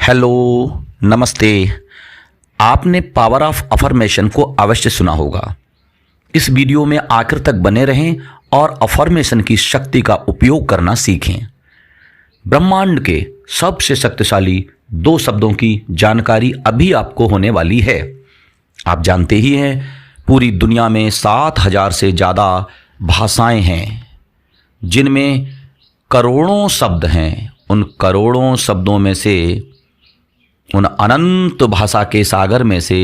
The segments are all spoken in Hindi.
हेलो, नमस्ते। आपने पावर ऑफ अफर्मेशन को अवश्य सुना होगा। इस वीडियो में आखिर तक बने रहें और अफर्मेशन की शक्ति का उपयोग करना सीखें। ब्रह्मांड के सबसे शक्तिशाली 2 शब्दों की जानकारी अभी आपको होने वाली है। आप जानते ही हैं, पूरी दुनिया में 7000 से ज़्यादा भाषाएं हैं, जिनमें करोड़ों शब्द हैं। उन करोड़ों शब्दों में से, उन अनंत भाषा के सागर में से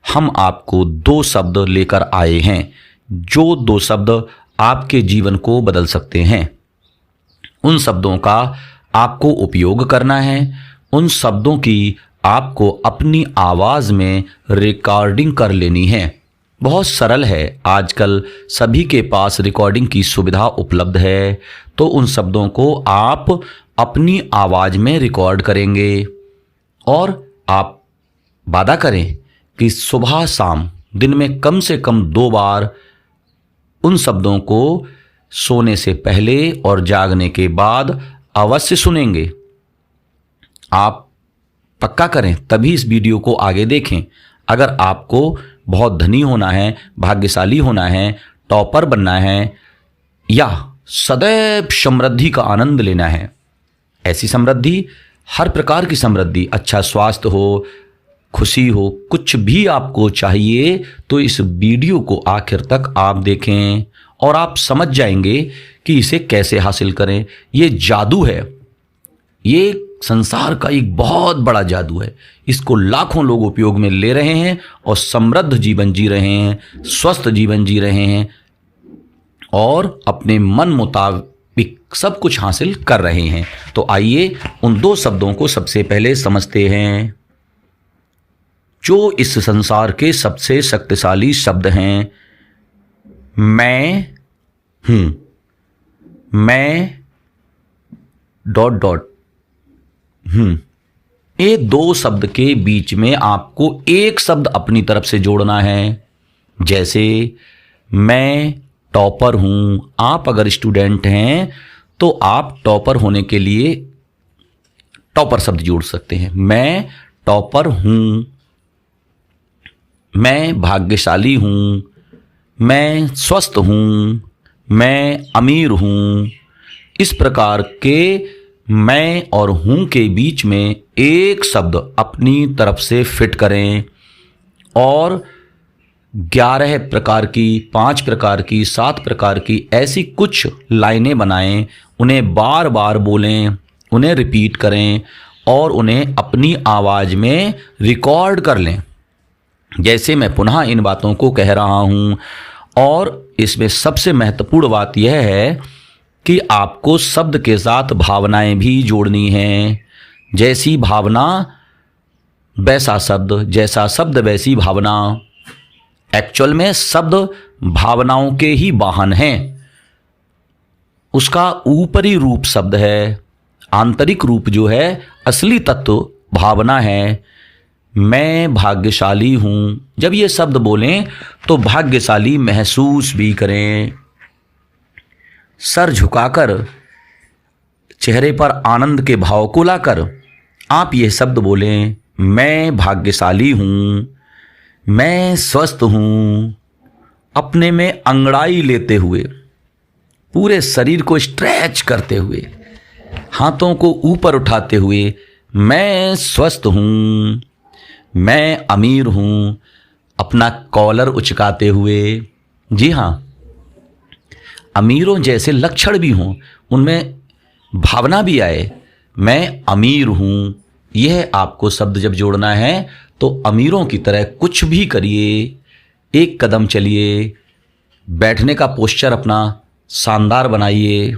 हम आपको 2 शब्द लेकर आए हैं, जो 2 शब्द आपके जीवन को बदल सकते हैं। उन शब्दों का आपको उपयोग करना है। उन शब्दों की आपको अपनी आवाज़ में रिकॉर्डिंग कर लेनी है। बहुत सरल है, आजकल सभी के पास रिकॉर्डिंग की सुविधा उपलब्ध है। तो उन शब्दों को आप अपनी आवाज़ में रिकॉर्ड करेंगे और आप वादा करें कि सुबह शाम दिन में कम से कम 2 बार उन शब्दों को सोने से पहले और जागने के बाद अवश्य सुनेंगे। आप पक्का करें, तभी इस वीडियो को आगे देखें। अगर आपको बहुत धनी होना है, भाग्यशाली होना है, टॉपर बनना है या सदैव समृद्धि का आनंद लेना है, ऐसी समृद्धि, हर प्रकार की समृद्धि, अच्छा स्वास्थ्य हो, खुशी हो, कुछ भी आपको चाहिए, तो इस वीडियो को आखिर तक आप देखें और आप समझ जाएंगे कि इसे कैसे हासिल करें। ये जादू है, ये संसार का एक बहुत बड़ा जादू है। इसको लाखों लोग उपयोग में ले रहे हैं और समृद्ध जीवन जी रहे हैं, स्वस्थ जीवन जी रहे हैं और अपने मन मुताबिक सब कुछ हासिल कर रहे हैं। तो आइए उन 2 शब्दों को सबसे पहले समझते हैं, जो इस संसार के सबसे शक्तिशाली शब्द हैं। मैं हूं, मैं डॉट डॉट हूं। ये 2 शब्द के बीच में आपको एक शब्द अपनी तरफ से जोड़ना है। जैसे मैं टॉपर हूं, आप अगर स्टूडेंट हैं तो आप टॉपर होने के लिए टॉपर शब्द जोड़ सकते हैं। मैं टॉपर हूं, मैं भाग्यशाली हूं, मैं स्वस्थ हूं, मैं अमीर हूं। इस प्रकार के मैं और हूं के बीच में एक शब्द अपनी तरफ से फिट करें और 11 प्रकार की, 5 प्रकार की, 7 प्रकार की ऐसी कुछ लाइनें बनाएं। उन्हें बार बार बोलें, उन्हें रिपीट करें और उन्हें अपनी आवाज़ में रिकॉर्ड कर लें। जैसे मैं पुनः इन बातों को कह रहा हूं, और इसमें सबसे महत्वपूर्ण बात यह है कि आपको शब्द के साथ भावनाएं भी जोड़नी हैं। जैसी भावना वैसा शब्द, जैसा शब्द वैसी भावना। एक्चुअल में शब्द भावनाओं के ही वाहन हैं। उसका ऊपरी रूप शब्द है, आंतरिक रूप जो है, असली तत्व भावना है। मैं भाग्यशाली हूं, जब ये शब्द बोलें तो भाग्यशाली महसूस भी करें। सर झुकाकर, चेहरे पर आनंद के भाव को लाकर आप ये शब्द बोलें, मैं भाग्यशाली हूं, मैं स्वस्थ हूं। अपने में अंगड़ाई लेते हुए, पूरे शरीर को स्ट्रेच करते हुए, हाथों को ऊपर उठाते हुए, मैं स्वस्थ हूं, मैं अमीर हूं। अपना कॉलर उचकाते हुए, जी हाँ, अमीरों जैसे लक्षण भी हों, उनमें भावना भी आए, मैं अमीर हूं। यह आपको शब्द जब जोड़ना है तो अमीरों की तरह कुछ भी करिए, एक कदम चलिए, बैठने का पोस्चर अपना शानदार बनाइए।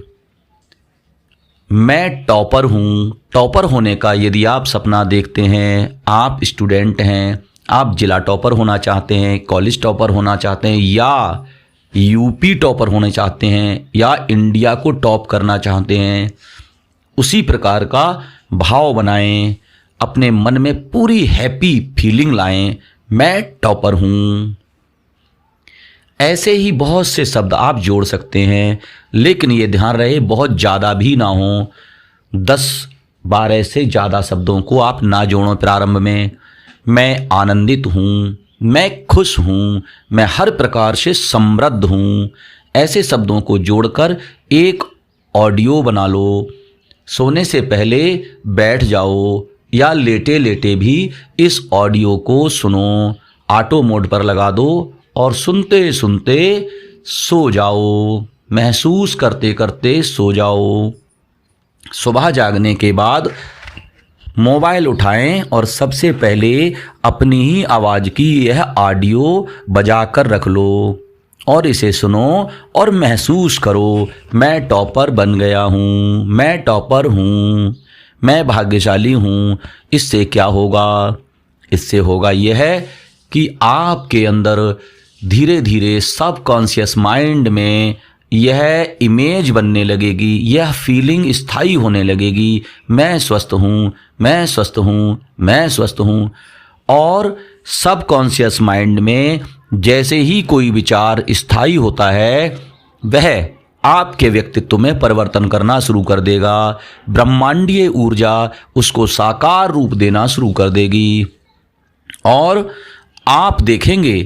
मैं टॉपर हूं, टॉपर होने का यदि आप सपना देखते हैं, आप स्टूडेंट हैं, आप जिला टॉपर होना चाहते हैं, कॉलेज टॉपर होना चाहते हैं, या यूपी टॉपर होने चाहते हैं, या इंडिया को टॉप करना चाहते हैं, उसी प्रकार का भाव बनाएं, अपने मन में पूरी हैप्पी फीलिंग लाएं, मैं टॉपर हूं। ऐसे ही बहुत से शब्द आप जोड़ सकते हैं, लेकिन ये ध्यान रहे बहुत ज़्यादा भी ना हो। 10 12 से ज़्यादा शब्दों को आप ना जोड़ो प्रारंभ में। मैं आनंदित हूँ, मैं खुश हूँ, मैं हर प्रकार से समृद्ध हूँ, ऐसे शब्दों को जोड़कर एक ऑडियो बना लो। सोने से पहले बैठ जाओ या लेटे लेटे भी इस ऑडियो को सुनो। ऑटो मोड पर लगा दो और सुनते सुनते सो जाओ, महसूस करते करते सो जाओ। सुबह जागने के बाद मोबाइल उठाएं और सबसे पहले अपनी ही आवाज़ की यह ऑडियो बजा कर रख लो और इसे सुनो और महसूस करो, मैं टॉपर बन गया हूँ, मैं टॉपर हूँ, मैं भाग्यशाली हूँ। इससे क्या होगा? इससे होगा यह कि आपके अंदर धीरे धीरे सबकॉन्शियस माइंड में यह इमेज बनने लगेगी, यह फीलिंग स्थायी होने लगेगी, मैं स्वस्थ हूँ, मैं स्वस्थ हूँ, मैं स्वस्थ हूँ। और सबकॉन्शियस माइंड में जैसे ही कोई विचार स्थायी होता है वह आपके व्यक्तित्व में परिवर्तन करना शुरू कर देगा। ब्रह्मांडीय ऊर्जा उसको साकार रूप देना शुरू कर देगी और आप देखेंगे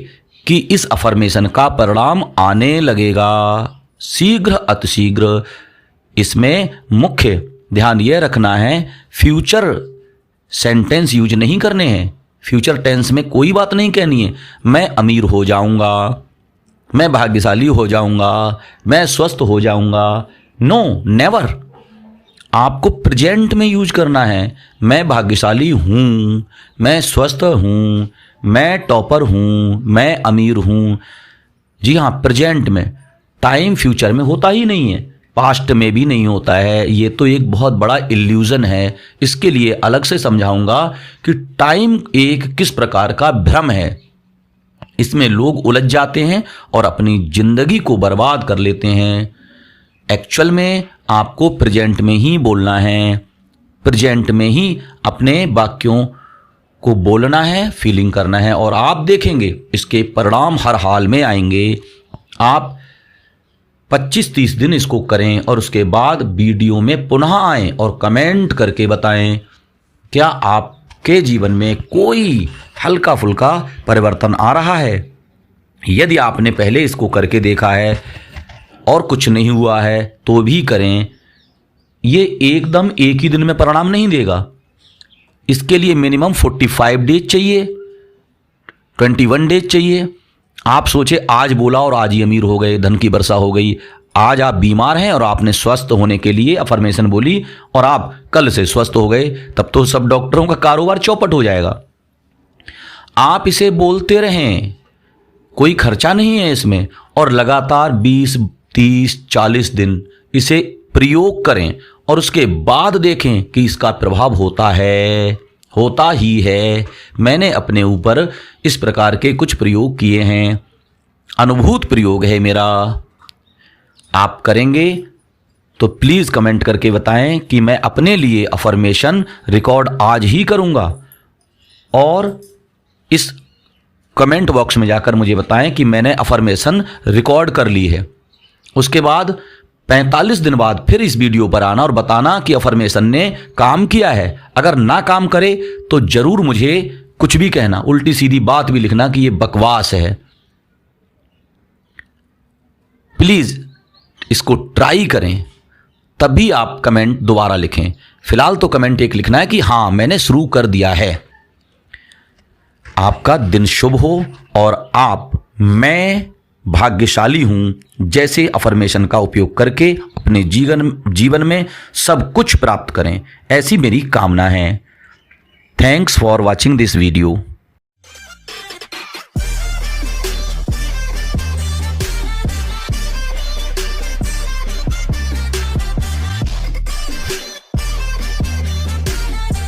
कि इस अफर्मेशन का परिणाम आने लगेगा शीघ्र अतिशीघ्र। इसमें मुख्य ध्यान यह रखना है, फ्यूचर सेंटेंस यूज नहीं करने हैं। फ्यूचर टेंस में कोई बात नहीं कहनी है, मैं अमीर हो जाऊंगा, मैं भाग्यशाली हो जाऊंगा, मैं स्वस्थ हो जाऊंगा। No, never. आपको प्रेजेंट में यूज करना है, मैं भाग्यशाली हूँ, मैं स्वस्थ हूँ, मैं टॉपर हूँ, मैं अमीर हूँ। जी हाँ, प्रेजेंट में। टाइम फ्यूचर में होता ही नहीं है, पास्ट में भी नहीं होता है। ये तो एक बहुत बड़ा इल्यूजन है। इसके लिए अलग से समझाऊंगा कि टाइम एक किस प्रकार का भ्रम है। इसमें लोग उलझ जाते हैं और अपनी जिंदगी को बर्बाद कर लेते हैं। एक्चुअल में आपको प्रेजेंट में ही बोलना है, प्रेजेंट में ही अपने वाक्यों को बोलना है, फीलिंग करना है और आप देखेंगे इसके परिणाम हर हाल में आएंगे। आप 25-30 दिन इसको करें और उसके बाद वीडियो में पुनः आएं और कमेंट करके बताएं क्या आपके जीवन में कोई हल्का फुल्का परिवर्तन आ रहा है। यदि आपने पहले इसको करके देखा है और कुछ नहीं हुआ है तो भी करें। ये एकदम एक ही दिन में परिणाम नहीं देगा। इसके लिए मिनिमम 45 डेज चाहिए, 21 डेज चाहिए। आप सोचे आज बोला और आज ही अमीर हो गए, धन की वर्षा हो गई। आज आप बीमार हैं और आपने स्वस्थ होने के लिए अफर्मेशन बोली और आप कल से स्वस्थ हो गए, तब तो सब डॉक्टरों का कारोबार चौपट हो जाएगा। आप इसे बोलते रहें, कोई खर्चा नहीं है इसमें और लगातार 20, 30, 40 दिन इसे प्रयोग करें और उसके बाद देखें कि इसका प्रभाव होता है, होता ही है। मैंने अपने ऊपर इस प्रकार के कुछ प्रयोग किए हैं, अनुभूत प्रयोग है मेरा। आप करेंगे तो प्लीज़ कमेंट करके बताएं कि मैं अपने लिए अफर्मेशन रिकॉर्ड आज ही करूंगा और इस कमेंट बॉक्स में जाकर मुझे बताएं कि मैंने अफर्मेशन रिकॉर्ड कर ली है। उसके बाद 45 दिन बाद फिर इस वीडियो पर आना और बताना कि अफर्मेशन ने काम किया है। अगर ना काम करे तो जरूर मुझे कुछ भी कहना, उल्टी सीधी बात भी लिखना कि ये बकवास है। प्लीज इसको ट्राई करें, तभी आप कमेंट दोबारा लिखें। फिलहाल तो कमेंट एक लिखना है कि हाँ मैंने शुरू कर दिया है। आपका दिन शुभ हो और आप मैं भाग्यशाली हूं जैसे अफर्मेशन का उपयोग करके अपने जीवन में सब कुछ प्राप्त करें, ऐसी मेरी कामना है। Thanks for watching this video.